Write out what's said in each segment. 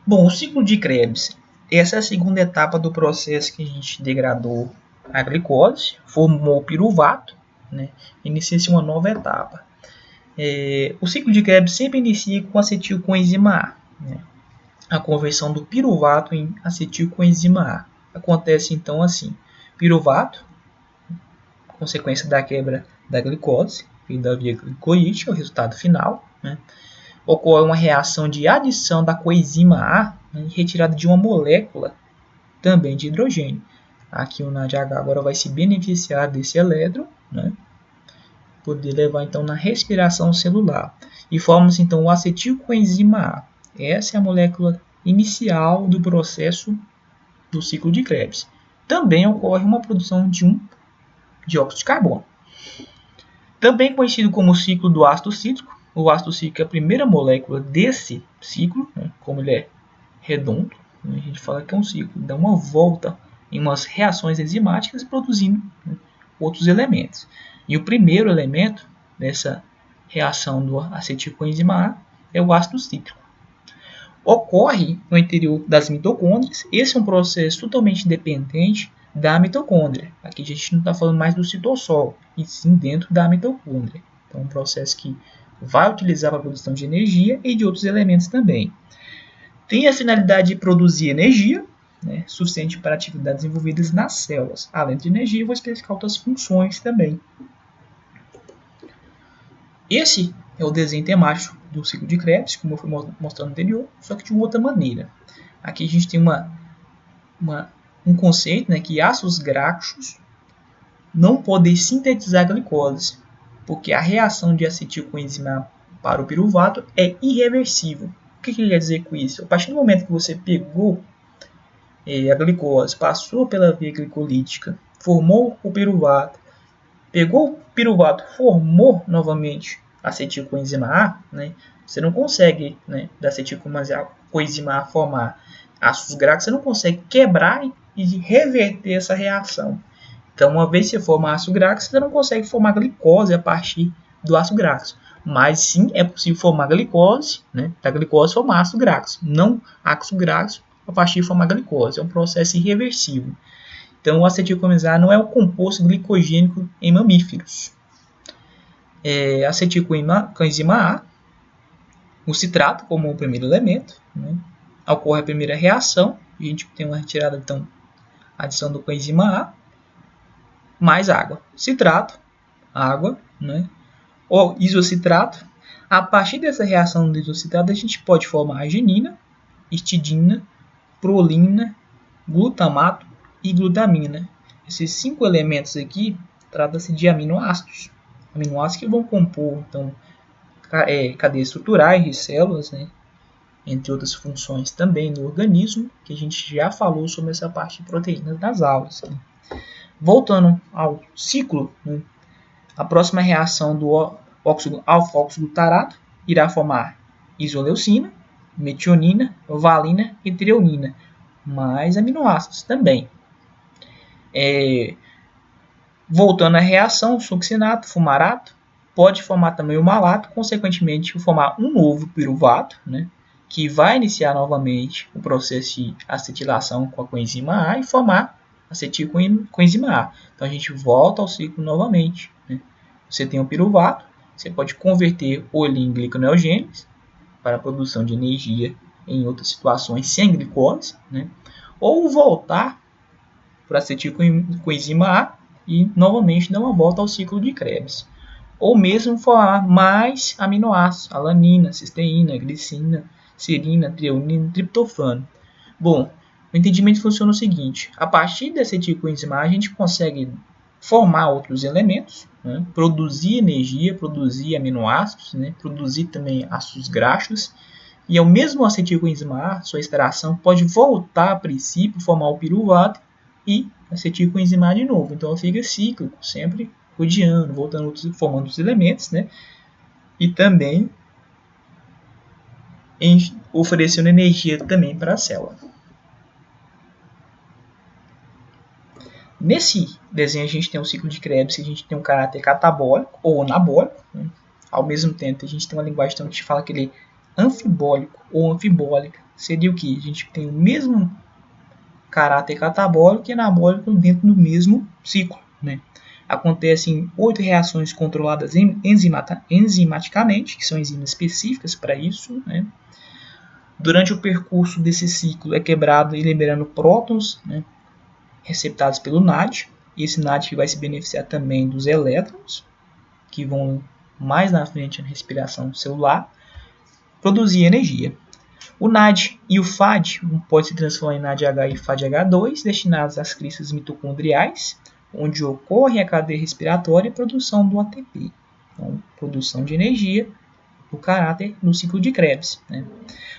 Bom, o ciclo de Krebs. Essa é a segunda etapa do processo que a gente degradou a glicose, formou o piruvato, né? Inicia-se uma nova etapa. O ciclo de Krebs sempre inicia com acetilcoenzima A, né? A conversão do piruvato em acetilcoenzima A. Acontece então assim: piruvato, consequência da quebra da glicose e da via glicolítica, o resultado final, né? Ocorre uma reação de adição da coenzima A, né, retirada de uma molécula também de hidrogênio. Aqui o NADH agora vai se beneficiar desse elétron, né, poder levar então na respiração celular. E forma-se então o acetilcoenzima A. Essa é a molécula inicial do processo do ciclo de Krebs. Também ocorre uma produção de um dióxido de carbono. Também conhecido como ciclo do ácido cítrico. O ácido cítrico é a primeira molécula desse ciclo, né, como ele é redondo, né, a gente fala que é um ciclo, dá uma volta em umas reações enzimáticas produzindo, né, outros elementos. E o primeiro elemento dessa reação do acetilcoenzima A é o ácido cítrico. Ocorre no interior das mitocôndrias. Esse é um processo totalmente dependente da mitocôndria. Aqui a gente não está falando mais do citossol, e sim dentro da mitocôndria. Então, é um processo que vai utilizar para a produção de energia e de outros elementos também. Tem a finalidade de produzir energia, né, suficiente para atividades envolvidas nas células. Além de energia, eu vou especificar outras funções também. Esse é o desenho temático do ciclo de Krebs, como eu fui mostrando anterior, só que de outra maneira. Aqui a gente tem um conceito, né, que ácidos graxos não podem sintetizar glicose, porque a reação de acetilcoenzima para o piruvato é irreversível. O que ele quer dizer com isso? A partir do momento que você pegou a glicose, passou pela via glicolítica, formou o piruvato, pegou o piruvato, formou novamente acetilcoenzima A, né, você não consegue, né, da acetilcoenzima A formar ácidos graxos, você não consegue quebrar e reverter essa reação. Então, uma vez que você forma ácido graxo, você não consegue formar glicose a partir do ácido graxo. Mas sim é possível formar glicose, né, da glicose formar ácido graxo, não ácido graxo a partir de formar glicose. É um processo irreversível. Então, o acetilcoenzima não é um composto glicogênico em mamíferos. Acetilcoenzima A, o citrato como o primeiro elemento, né, ocorre a primeira reação, a gente tem uma retirada, então, adição do coenzima A, mais água. Citrato, água, né, ou isocitrato. A partir dessa reação do isocitrato, a gente pode formar arginina, histidina, prolina, glutamato e glutamina. Esses 5 elementos aqui trata-se de aminoácidos. Aminoácidos que vão compor, então, cadeias estruturais de células, né, entre outras funções também no organismo, que a gente já falou sobre essa parte de proteínas das aulas. Né. Voltando ao ciclo, né, a próxima reação do alfa-oxoglutarato irá formar isoleucina, metionina, valina e treonina, mais aminoácidos também. Voltando à reação, o succinato, fumarato, pode formar também o malato, consequentemente formar um novo piruvato, né, que vai iniciar novamente o processo de acetilação com a coenzima A e formar acetilcoenzima A. Então a gente volta ao ciclo novamente. Né. Você tem um piruvato, você pode converter ele em gliconeogênese para a produção de energia em outras situações sem glicose, né, ou voltar para acetilcoenzima A e novamente dar uma volta ao ciclo de Krebs. Ou mesmo formar mais aminoácidos, alanina, cisteína, glicina, serina, treonina, triptofano. Bom, o entendimento funciona o seguinte: a partir dessa acetilcoenzima A, a gente consegue formar outros elementos, né, produzir energia, produzir aminoácidos, né, produzir também ácidos graxos, e ao mesmo acetilcoenzima A, sua extração pode voltar a princípio, formar o piruvato e acetilcoenzima A de novo. Então fica cíclico, sempre rodeando, voltando, formando os elementos, né, e também oferecendo energia também para a célula. Nesse desenho a gente tem um ciclo de Krebs, a gente tem um caráter catabólico ou anabólico, né? Ao mesmo tempo a gente tem uma linguagem que a gente fala que ele é anfibólico ou anfibólica, seria o que? A gente tem o mesmo caráter catabólico e anabólico dentro do mesmo ciclo, né? Acontecem 8 reações controladas enzimaticamente, que são enzimas específicas para isso, né? Durante o percurso desse ciclo é quebrado e liberando prótons, né, receptados pelo NAD. E esse NAD vai se beneficiar também dos elétrons, que vão mais na frente na respiração celular, produzir energia. O NAD e o FAD pode se transformar em NADH e FADH2, destinados às cristas mitocondriais, onde ocorre a cadeia respiratória e a produção do ATP. Então, produção de energia, o caráter no ciclo de Krebs, né?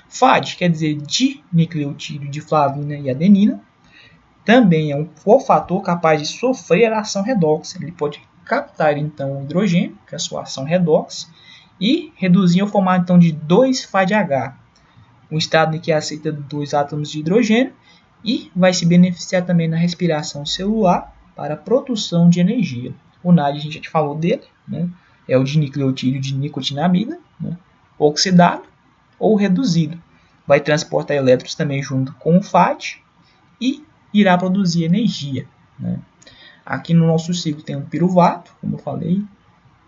FAD quer dizer dinucleotídeo de flavina e adenina. Também é um cofator capaz de sofrer a ação redox. Ele pode captar então o hidrogênio, que é a sua ação redox, e reduzir o formato então de 2-FADH, um estado em que aceita 2 átomos de hidrogênio, e vai se beneficiar também na respiração celular para a produção de energia. O NAD, a gente já falou dele, né? É o dinucleotídeo de nicotinamida, né? Oxidado ou reduzido. Vai transportar elétrons também junto com o FAD e irá produzir energia, né? Aqui no nosso ciclo tem um piruvato, como eu falei,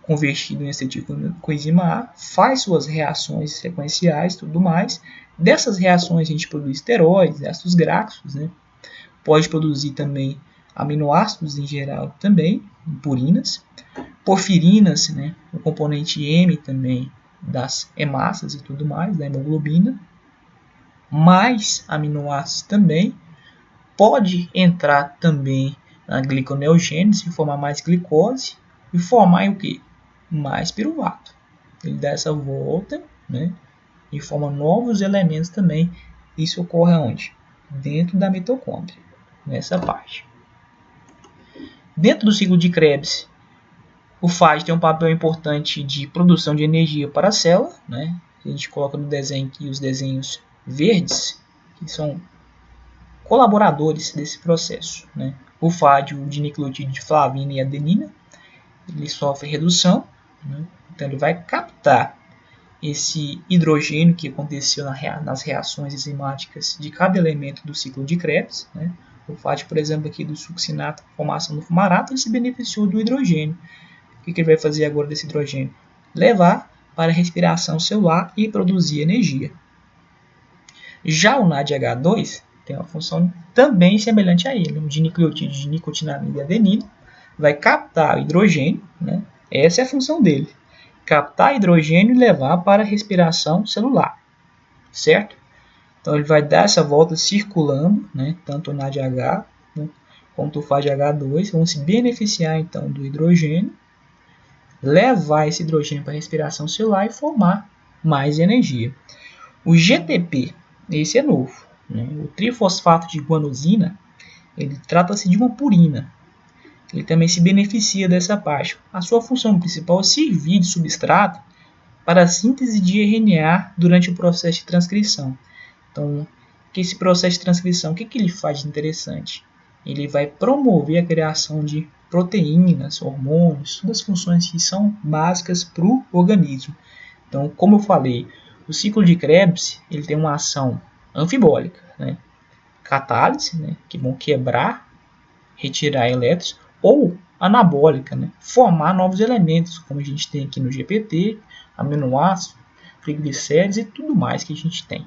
convertido em acetilcoenzima A, faz suas reações sequenciais e tudo mais. Dessas reações a gente produz esteroides, ácidos graxos, né? Pode produzir também aminoácidos em geral também, purinas, porfirinas, né? O componente M também das hemácias e tudo mais, da hemoglobina, mais aminoácidos também. Pode entrar também na gliconeogênese e formar mais glicose e formar o que? Mais piruvato. Ele dá essa volta, né? E forma novos elementos também. Isso ocorre onde? Dentro da mitocôndria, nessa parte. Dentro do ciclo de Krebs, o FAD tem um papel importante de produção de energia para a célula, né? A gente coloca no desenho aqui os desenhos verdes, que são colaboradores desse processo, né? O FAD, o dinucleotídeo de flavina e adenina, ele sofre redução, né? Então ele vai captar esse hidrogênio que aconteceu nas reações enzimáticas de cada elemento do ciclo de Krebs, né? O FAD, por exemplo, aqui do succinato, formação do fumarato, ele se beneficiou do hidrogênio. O que ele vai fazer agora desse hidrogênio? Levar para a respiração celular e produzir energia. Já o NADH2 tem uma função também semelhante a ele, um dinucleotídeo de nicotinamida e adenina, vai captar o hidrogênio, né? Essa é a função dele, captar hidrogênio e levar para a respiração celular, certo? Então ele vai dar essa volta circulando, né? Tanto o NADH, né, quanto o FADH2 vão se beneficiar então do hidrogênio, levar esse hidrogênio para a respiração celular e formar mais energia. O GTP, esse é novo, né? O trifosfato de guanosina, ele trata-se de uma purina. Ele também se beneficia dessa parte. A sua função principal é servir de substrato para a síntese de RNA durante o processo de transcrição. Então, esse processo de transcrição, o que ele faz de interessante? Ele vai promover a criação de proteínas, hormônios, todas as funções que são básicas para o organismo. Então, como eu falei, o ciclo de Krebs ele tem uma ação anfibólica, né? Catálise, né? Que vão quebrar, retirar elétrons, ou anabólica, né? Formar novos elementos, como a gente tem aqui no GPT, aminoácidos, triglicéridos e tudo mais que a gente tem.